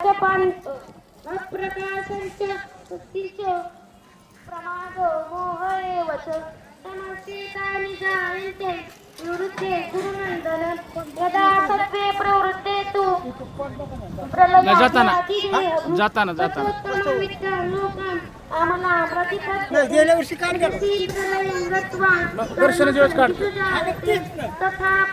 पंत अप्रकाशांच्या वृत्तीचे प्रमाद मोहळे वच तमस्तेतानि जायन्ते निवृत्ते गुरुनंदन यदा सत्वे प्रवृत्ते तु जाताना आम्हाला प्रतिपत्ती गेल्या वर्षी काय दर्शन दिवस काढतो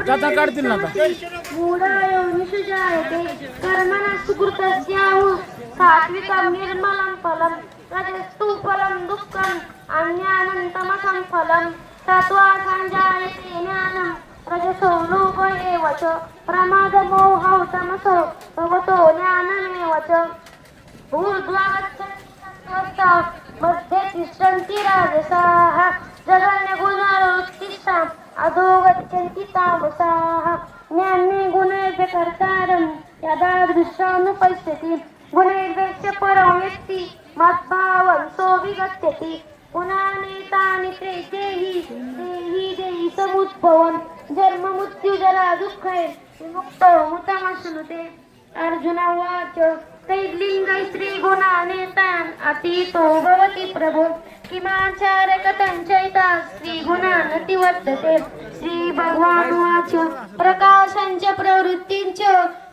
जाता काढतील ना आता मूढायो निषुजायते कर्मणा सुकृतस्याहु सात्विकं निर्मलं फलं रजस्तु फलं दुःखम् अज्ञानं फलं सत्त्वा संजायते ज्ञानं रजसो लोभ एव च प्रमादमोहौ तमसो भवतो ज्ञानमेव च ऊर्ध्वगच्छन्ति मध्ये तिष्ठन्ति राजसाः जगन्यगुणवृत्तिष्ठाम् अधो गच्छन्ति तामसाः ज्ञाने गुणैर्भ्य कर्तारं यदा दृश्यानुपश्यति गुणैर्भ्यश्च परं व्यक्ति मद्भावं सोऽविगच्छति गुणानेतानि ते देहि समुद्भवन् जन्म मृत्यु जरा दुःखै विमुक्तो मुतमश्नुते अर्जुन उवाच तैर्लिङ्गै श्रीगुणानेतान् अतीतो भवति प्रभो किमाचार्य कथं चैता श्रीगुणानतिवर्तते श्रीभगवानुवाच प्रकाशञ्च प्रवृत्तिञ्च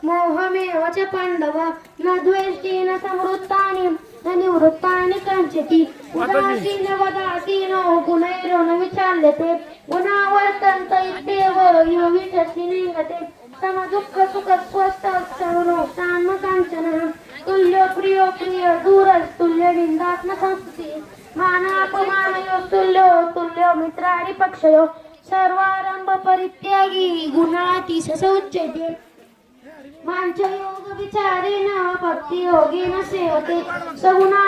मोहमेव च पाण्डव न द्वेष्टि न संवृत्तानि न निवृत्तानि काञ्चति उदासीनवदासीनो गुणैरो न विचाल्यते गुणावर्तन्त इत्येव यो विचर्षि निगते समदुःख सुख स्वस्थ सर्वो काञ्चनः तुल्यो प्रियो प्रिय दूरस्तुल्य निन्दात्म संस्कृति मानापमानयो तुल्यो मित्राणि पक्षयो सर्वारंभ परित्यागी गुणातीश सौच्यते मांच योग विचारेण भक्ति योगेन सेवते सगुणा